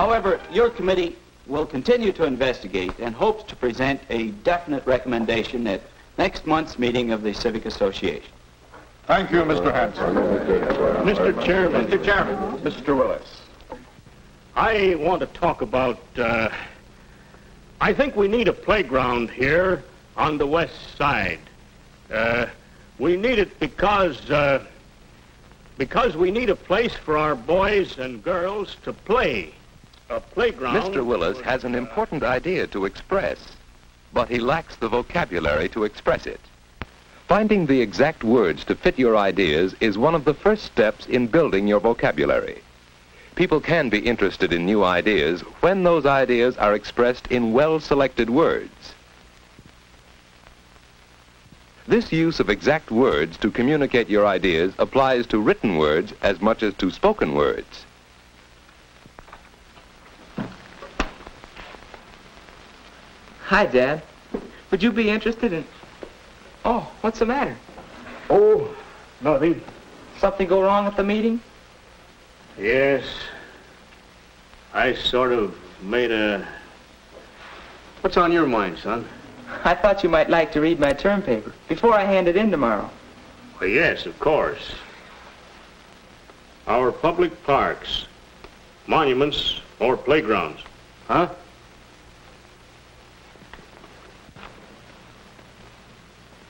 However, your committee will continue to investigate and hopes to present a definite recommendation at next month's meeting of the Civic Association. Thank you, Mr. Hanson. Mr. Chairman. Mr. Chairman. Mr. Willis. I want to talk about, I think we need a playground here on the west side. We need it because we need a place for our boys and girls to play. A playground. Mr. Willis has an important idea to express, but he lacks the vocabulary to express it. Finding the exact words to fit your ideas is one of the first steps in building your vocabulary. People can be interested in new ideas when those ideas are expressed in well-selected words. This use of exact words to communicate your ideas applies to written words as much as to spoken words. Hi, Dad. Would you be interested in... Oh, what's the matter? Oh, nothing. Something go wrong at the meeting? Yes. I sort of made a... What's on your mind, son? I thought you might like to read my term paper before I hand it in tomorrow. Well, yes, of course. Our public parks, monuments, or playgrounds. Huh?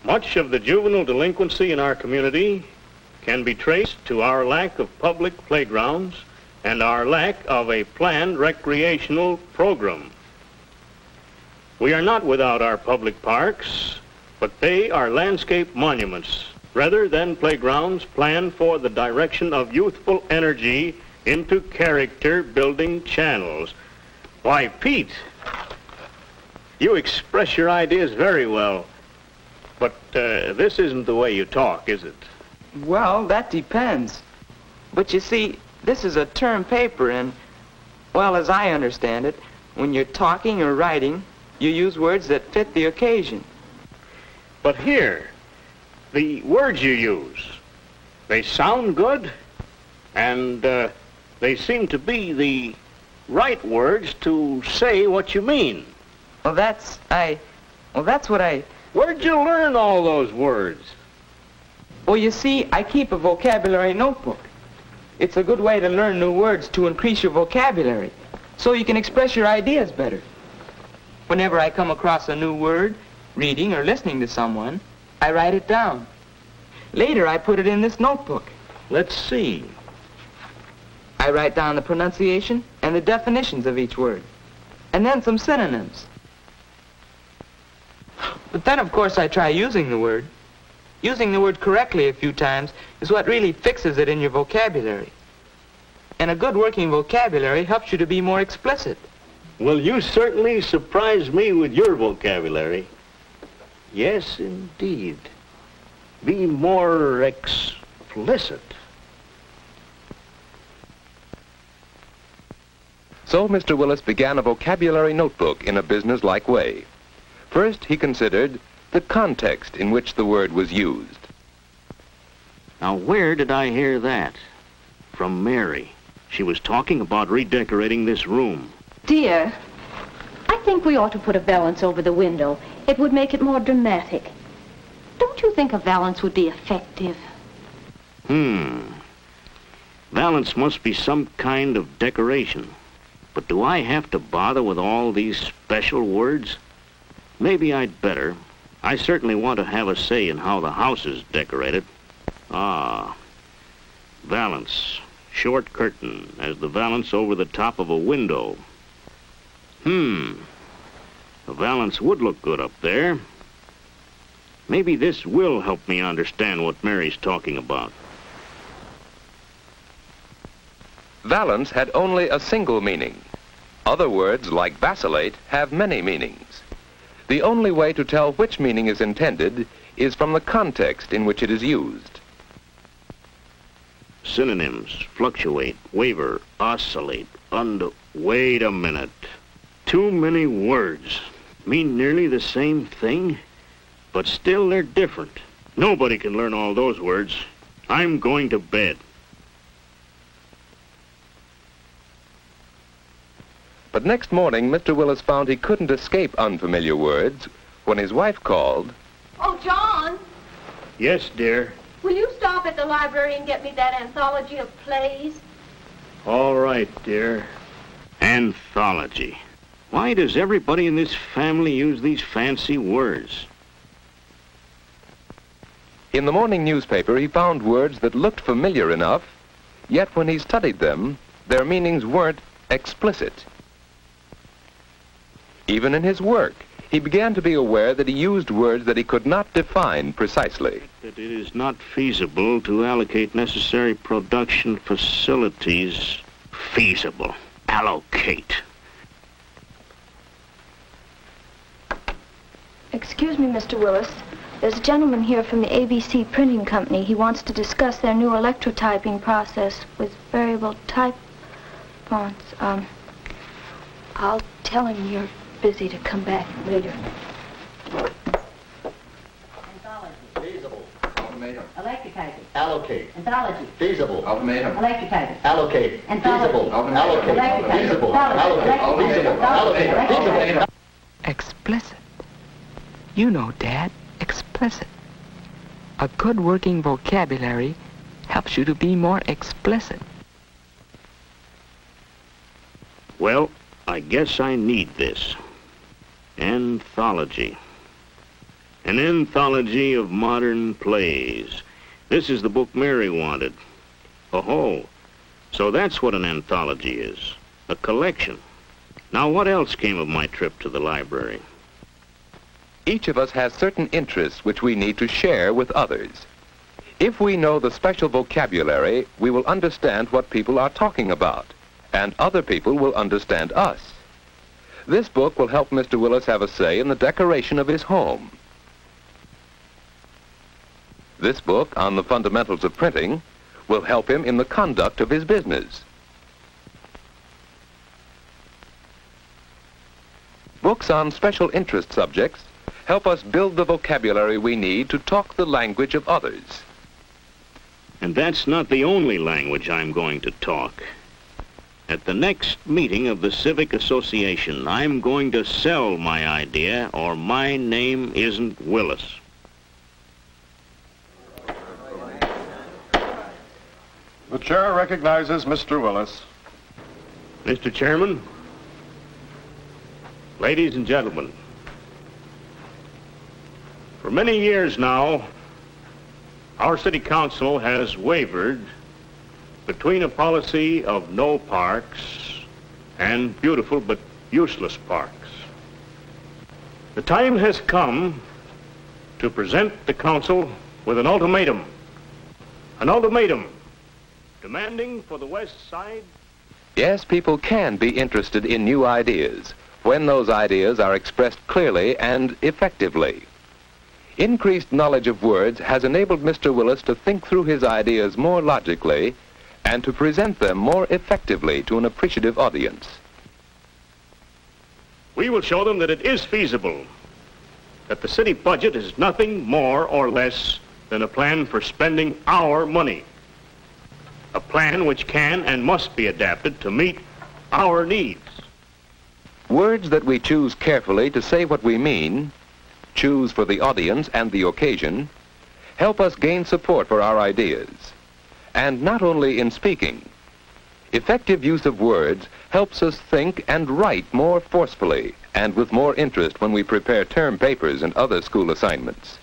Much of the juvenile delinquency in our community can be traced to our lack of public playgrounds and our lack of a planned recreational program. We are not without our public parks, but they are landscape monuments rather than playgrounds planned for the direction of youthful energy into character-building channels. Why, Pete, you express your ideas very well. But this isn't the way you talk, is it? Well, that depends. But you see, this is a term paper, and, well, as I understand it, when you're talking or writing, you use words that fit the occasion. But here, the words you use, they sound good, and they seem to be the right words to say what you mean. Well, that's what I... Where'd you learn all those words? Well, you see, I keep a vocabulary notebook. It's a good way to learn new words to increase your vocabulary, so you can express your ideas better. Whenever I come across a new word, reading or listening to someone, I write it down. Later, I put it in this notebook. Let's see. I write down the pronunciation and the definitions of each word, and then some synonyms. But then, of course, I try using the word. Using the word correctly a few times is what really fixes it in your vocabulary. And a good working vocabulary helps you to be more explicit. Well, you certainly surprise me with your vocabulary. Yes, indeed. Be more explicit. So Mr. Willis began a vocabulary notebook in a business-like way. First, he considered the context in which the word was used. Now, where did I hear that? From Mary. She was talking about redecorating this room. Dear, I think we ought to put a valance over the window. It would make it more dramatic. Don't you think a valance would be effective? Valance must be some kind of decoration. But do I have to bother with all these special words? Maybe I'd better. I certainly want to have a say in how the house is decorated. Valance. Short curtain as the valance over the top of a window. A valance would look good up there. Maybe this will help me understand what Mary's talking about. Valance had only a single meaning. Other words, like vacillate, have many meanings. The only way to tell which meaning is intended is from the context in which it is used. Synonyms: fluctuate, waver, oscillate, Wait a minute. Too many words. Mean nearly the same thing, but still they're different. Nobody can learn all those words. I'm going to bed. But next morning, Mr. Willis found he couldn't escape unfamiliar words when his wife called. Oh, John, Yes, dear. will you stop at the library and get me that anthology of plays? All right, dear. Anthology. Why does everybody in this family use these fancy words? In the morning newspaper, he found words that looked familiar enough, yet when he studied them, their meanings weren't explicit. Even in his work, he began to be aware that he used words that he could not define precisely. That it is not feasible to allocate necessary production facilities. Feasible. Allocate. Excuse me, Mr. Willis. There's a gentleman here from the ABC Printing Company. He wants to discuss their new electrotyping process with variable type fonts. I'll tell him you're busy to come back later. Anthology. Feasible. Ultimatum. Electrotyping. Allocate. Anthology. Feasible. Ultimatum. Electrotyping. Allocate. Anthology. Feasible. Allocate. Electrotyping. Feasible. Anthology. Allocate. Feasible. Allocate. Feasible. Explicit. You know, Dad, explicit. A good working vocabulary helps you to be more explicit. Well, I guess I need this. Anthology. An anthology of modern plays. This is the book Mary wanted. Oh, so that's what an anthology is. A collection. Now, what else came of my trip to the library? Each of us has certain interests which we need to share with others. If we know the special vocabulary, we will understand what people are talking about, and other people will understand us. This book will help Mr. Willis have a say in the decoration of his home. This book on the fundamentals of printing will help him in the conduct of his business. Books on special interest subjects help us build the vocabulary we need to talk the language of others. And that's not the only language I'm going to talk. At the next meeting of the Civic Association, I'm going to sell my idea, or my name isn't Willis. The chair recognizes Mr. Willis. Mr. Chairman, ladies and gentlemen, for many years now, our city council has wavered between a policy of no parks and beautiful but useless parks. The time has come to present the council with an ultimatum. An ultimatum demanding for the West Side. Yes, people can be interested in new ideas when those ideas are expressed clearly and effectively. Increased knowledge of words has enabled Mr. Willis to think through his ideas more logically and to present them more effectively to an appreciative audience. We will show them that it is feasible, that the city budget is nothing more or less than a plan for spending our money. A plan which can and must be adapted to meet our needs. Words that we choose carefully to say what we mean, choose for the audience and the occasion, help us gain support for our ideas. And not only in speaking. Effective use of words helps us think and write more forcefully and with more interest when we prepare term papers and other school assignments.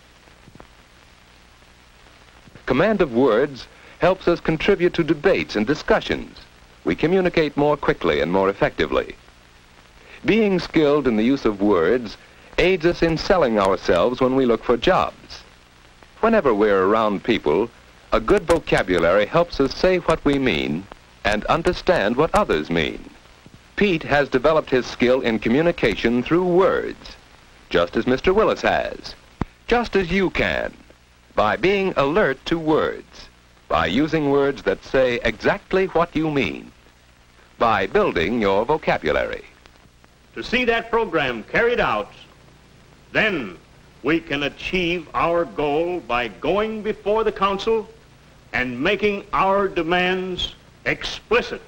Command of words helps us contribute to debates and discussions. We communicate more quickly and more effectively. Being skilled in the use of words aids us in selling ourselves when we look for jobs. Whenever we're around people, a good vocabulary helps us say what we mean and understand what others mean. Pete has developed his skill in communication through words, just as Mr. Willis has, just as you can, by being alert to words, by using words that say exactly what you mean, by building your vocabulary. To see that program carried out, then we can achieve our goal by going before the council and making our demands explicit.